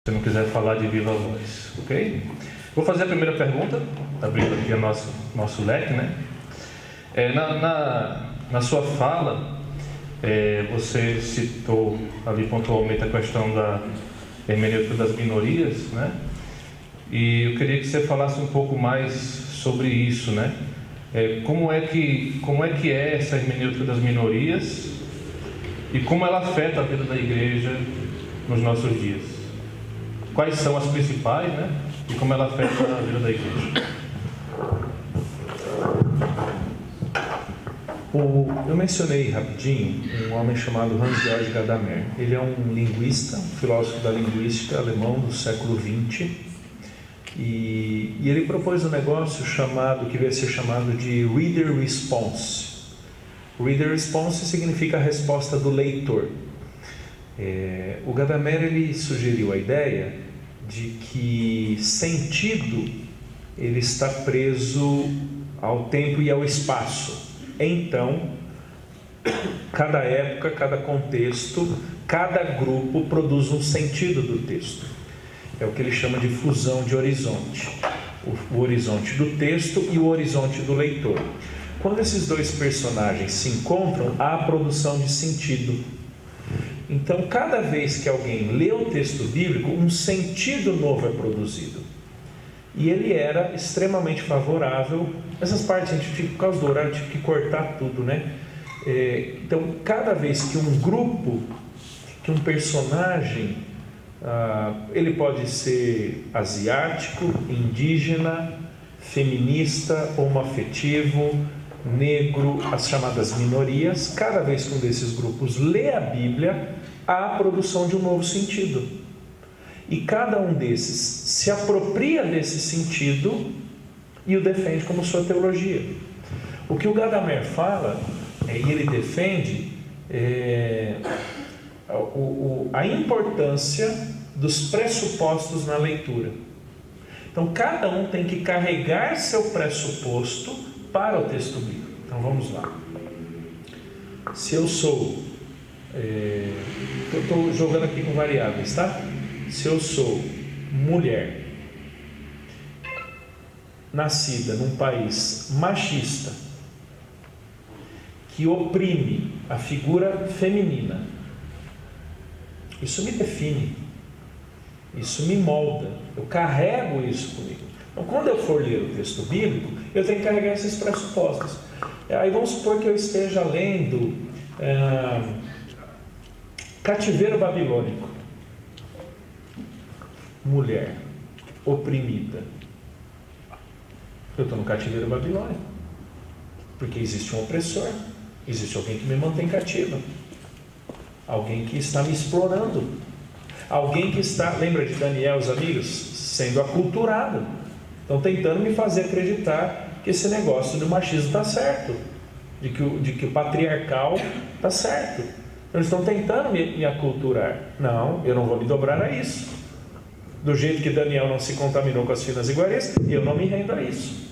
Se não quiser falar de viva voz, ok? Vou fazer a primeira pergunta, abrindo aqui o nosso leque, né? Na sua fala, você citou ali pontualmente a questão da hermenêutica das minorias, né? E eu queria que você falasse um pouco mais sobre isso, né? Como é que é essa hermenêutica das minorias e como ela afeta a vida da igreja nos nossos dias? Quais são as principais, né? E como ela afeta a vida da igreja? Eu mencionei rapidinho um homem chamado Hans-Georg Gadamer. Ele é um linguista, um filósofo da linguística alemão do século XX. E ele propôs um negócio que veio a ser chamado de Reader Response. Reader Response significa a resposta do leitor. O Gadamer ele sugeriu a ideia de que sentido ele está preso ao tempo e ao espaço. Então, cada época, cada contexto, cada grupo produz um sentido do texto. É o que ele chama de fusão de horizonte. O horizonte do texto e o horizonte do leitor. Quando esses dois personagens se encontram, há a produção de sentido. Então, cada vez que alguém lê o texto bíblico, um sentido novo é produzido. E ele era extremamente favorável. Essas partes, por causa do horário, tive que cortar tudo, né? Então, cada vez que um grupo, que um personagem, ele pode ser asiático, indígena, feminista, homoafetivo, negro, as chamadas minorias, cada vez que um desses grupos lê a Bíblia, há a produção de um novo sentido. E cada um desses se apropria desse sentido e o defende como sua teologia. O que o Gadamer fala, e ele defende, a importância dos pressupostos na leitura. Então, cada um tem que carregar seu pressuposto para o texto bíblico. Então, vamos lá. Se eu sou... estou jogando aqui com variáveis, tá? Se eu sou mulher, nascida num país machista, que oprime a figura feminina, isso me define, isso me molda, eu carrego isso comigo. Então, quando eu for ler o texto bíblico, eu tenho que carregar esses pressupostos. Aí vamos supor que eu esteja lendo Cativeiro Babilônico. Mulher oprimida. Eu estou no cativeiro babilônico, porque existe um opressor, existe alguém que me mantém cativa, alguém que está me explorando, alguém que está, lembra de Daniel, os amigos, sendo aculturado, estão tentando me fazer acreditar que esse negócio do machismo está certo, de que o patriarcal está certo. Eles estão tentando me aculturar. Não, eu não vou me dobrar a isso. Do jeito que Daniel não se contaminou com as finas iguarias, eu não me rendo a isso.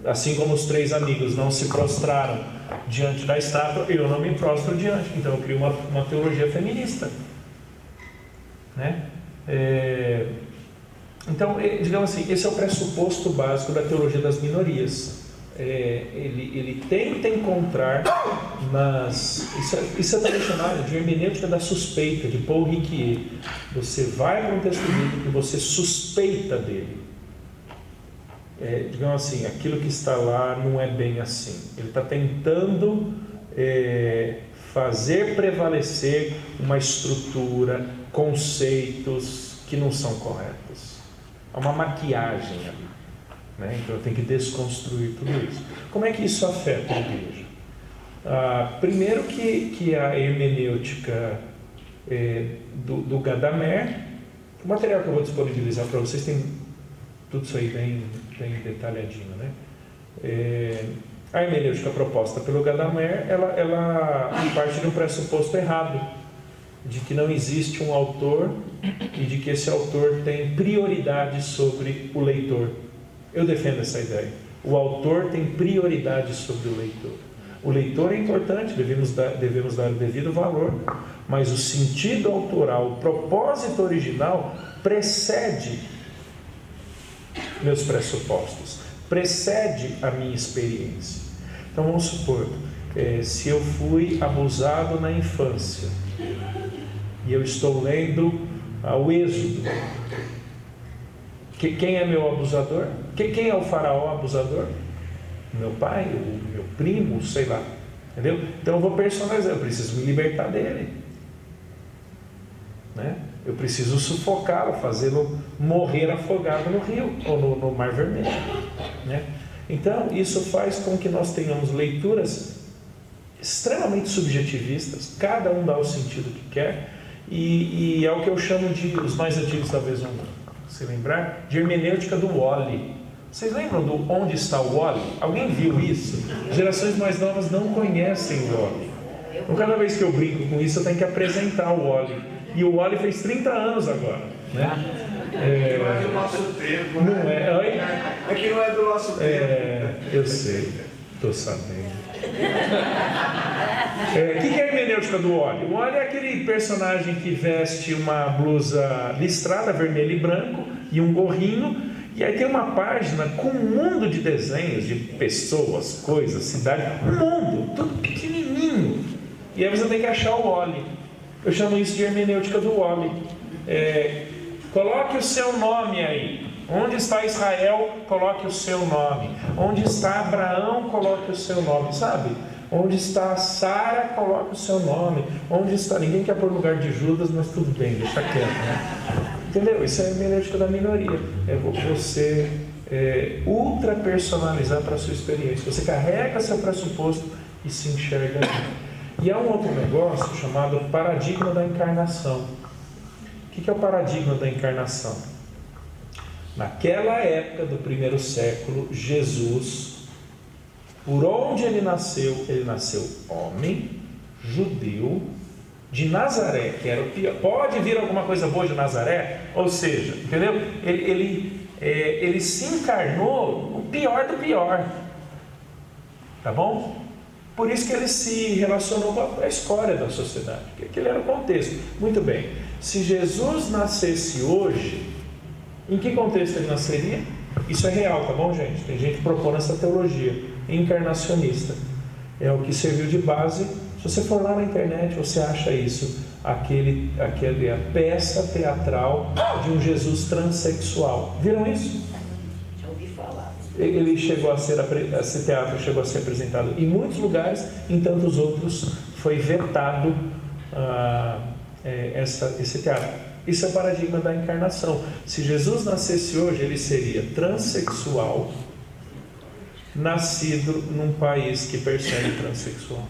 Assim como os 3 amigos não se prostraram diante da estátua, eu não me prostro diante. Então eu crio uma teologia feminista, né? Então, digamos assim, esse é o pressuposto básico da teologia das minorias. Ele tenta encontrar isso é também chamado de hermenêutica da suspeita, de Paul Riquier. Você vai para um texto bíblico e você suspeita dele. Digamos assim, aquilo que está lá não é bem assim. Ele está tentando fazer prevalecer uma estrutura, conceitos que não são corretos. Há uma maquiagem ali, né? Então eu tenho que desconstruir tudo isso. Como é que isso afeta a igreja? Primeiro que a hermenêutica do Gadamer, o material que eu vou disponibilizar para vocês tem tudo isso aí bem detalhadinho, né? A hermenêutica proposta pelo Gadamer, ela parte de um pressuposto errado, de que não existe um autor e de que esse autor tem prioridade sobre o leitor. Eu defendo essa ideia. O autor tem prioridade sobre o leitor. O leitor é importante, devemos dar o devido valor, mas o sentido autoral, o propósito original precede meus pressupostos, precede a minha experiência. Então vamos supor, se eu fui abusado na infância e eu estou lendo o Êxodo, quem é meu abusador? Quem é o faraó abusador? Meu pai, o meu primo, sei lá, entendeu? Então eu vou personalizar, eu preciso me libertar dele, né? Eu preciso sufocá-lo, fazê-lo morrer afogado no rio ou no Mar Vermelho, né? Então isso faz com que nós tenhamos leituras extremamente subjetivistas, cada um dá o sentido que quer, e é o que eu chamo de, os mais antigos talvez vão se lembrar, de hermenêutica do Wally. Vocês lembram do Onde Está o Wally? Alguém viu isso? Gerações mais novas não conhecem o Wally. Então cada vez que eu brinco com isso eu tenho que apresentar o Wally. E o Wally fez 30 anos agora, né? Não é do nosso tempo, né? Não é? Oi? É que não é do nosso tempo. Eu sei, estou sabendo. O que é a hermenêutica do Wally? O Wally é aquele personagem que veste uma blusa listrada, vermelho e branco, e um gorrinho, e aí tem uma página com um mundo de desenhos, de pessoas, coisas, cidade, um mundo, tudo pequenininho. E aí você tem que achar o Wally. Eu chamo isso de hermenêutica do Wally. Coloque o seu nome aí. Onde está Israel, coloque o seu nome. Onde está Abraão, coloque o seu nome, sabe? Onde está Sara, coloque o seu nome. Onde está... Ninguém quer pôr lugar de Judas, mas tudo bem, deixa quieto, né? Entendeu? Isso é a hermenêutica da minoria. É você ultra personalizar para a sua experiência. Você carrega seu pressuposto e se enxerga ali. E há um outro negócio chamado paradigma da encarnação. O que é o paradigma da encarnação? Naquela época do primeiro século, Jesus, por onde ele nasceu homem, judeu, de Nazaré, que era o pior. Pode vir alguma coisa boa de Nazaré? Ou seja, entendeu? Ele se encarnou o pior do pior. Tá bom? Por isso que ele se relacionou com a escória da sociedade, que aquele era o contexto. Muito bem, se Jesus nascesse hoje, em que contexto ele nasceria? Isso é real, tá bom, gente? Tem gente propondo essa teologia encarnacionista. É o que serviu de base. Se você for lá na internet, você acha isso. A peça teatral de um Jesus transexual. Viram isso? Já ouvi falar. Esse teatro chegou a ser apresentado em muitos lugares, em tantos outros foi vetado esse teatro. Isso é o paradigma da encarnação. Se Jesus nascesse hoje, ele seria transexual, nascido num país que persegue transexual.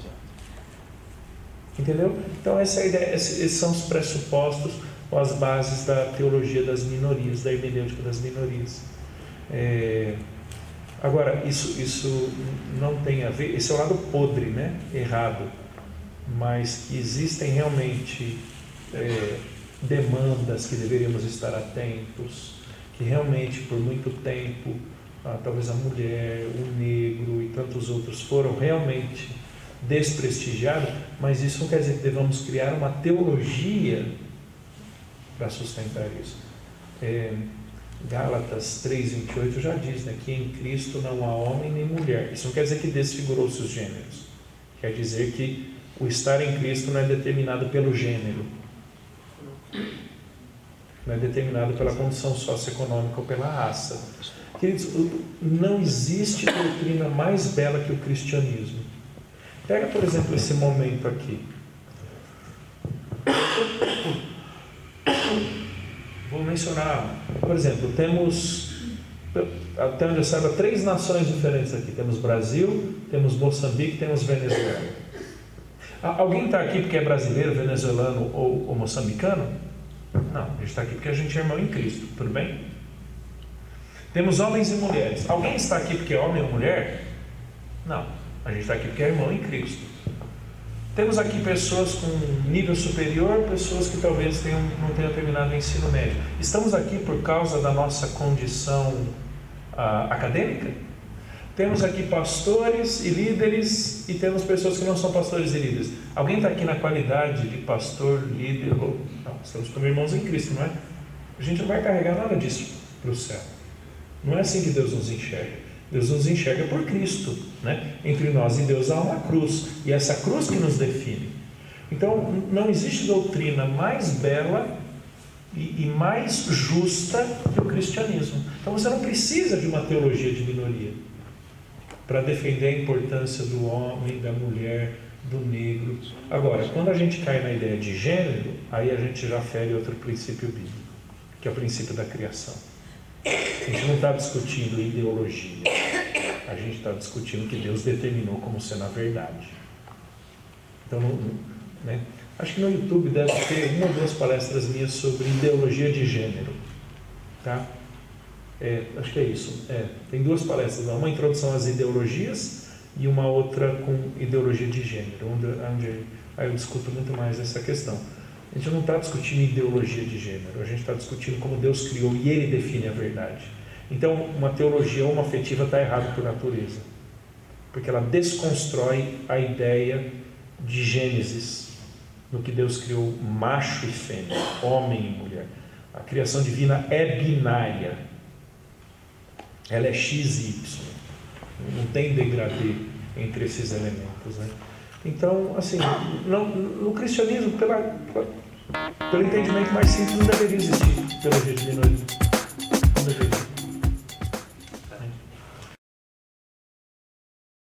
Entendeu? Então essa é a ideia, esses são os pressupostos ou as bases da teologia das minorias, da hermenêutica das minorias. Agora, isso não tem a ver, esse é o lado podre, né? Errado, mas que existem realmente demandas que deveríamos estar atentos, que realmente por muito tempo, talvez a mulher, o negro e tantos outros foram realmente desprestigiados, mas isso não quer dizer que devamos criar uma teologia para sustentar isso. Gálatas 3:28 já diz, né, que em Cristo não há homem nem mulher. Isso não quer dizer que desfigurou-se os gêneros. Quer dizer que o estar em Cristo não é determinado pelo gênero, não é determinado pela condição socioeconômica ou pela raça. Queridos, não existe doutrina mais bela que o cristianismo. Pega, por exemplo, esse momento aqui. Vou mencionar, por exemplo, temos, até onde eu saiba, 3 nações diferentes aqui. Temos Brasil, temos Moçambique, temos Venezuela. Alguém está aqui porque é brasileiro, venezuelano ou moçambicano? Não, a gente está aqui porque a gente é irmão em Cristo, tudo bem? Temos homens e mulheres. Alguém está aqui porque é homem ou mulher? Não, a gente está aqui porque é irmão em Cristo. Temos aqui pessoas com nível superior, pessoas que talvez não tenham terminado o ensino médio. Estamos aqui por causa da nossa condição acadêmica? Temos aqui pastores e líderes e temos pessoas que não são pastores e líderes. Alguém está aqui na qualidade de pastor, líder ou... Não, estamos como irmãos em Cristo, não é? A gente não vai carregar nada disso para o céu. Não é assim que Deus nos enxerga. Deus nos enxerga por Cristo, né? Entre nós e Deus há uma cruz, e é essa cruz que nos define. Então, não existe doutrina mais bela e mais justa que o cristianismo. Então, você não precisa de uma teologia de minoria para defender a importância do homem, da mulher, do negro. Agora, quando a gente cai na ideia de gênero, aí a gente já fere outro princípio bíblico, que é o princípio da criação. A gente não está discutindo ideologia, a gente está discutindo o que Deus determinou como sendo a verdade. Então, né? Acho que no YouTube deve ter uma ou duas palestras minhas sobre ideologia de gênero, tá? Acho que é isso. Tem duas palestras, uma introdução às ideologias e uma outra com ideologia de gênero, onde aí eu discuto muito mais essa questão. A gente não está discutindo ideologia de gênero, a gente está discutindo como Deus criou e Ele define a verdade. Então, uma teologia ou uma afetiva está errada por natureza, porque ela desconstrói a ideia de Gênesis, no que Deus criou macho e fêmea, homem e mulher. A criação divina é binária, ela é X e Y, não tem degradê entre esses elementos, né? Então, assim, no cristianismo, pelo entendimento mais simples, não deveria existir teologia de minoria. Não deveria.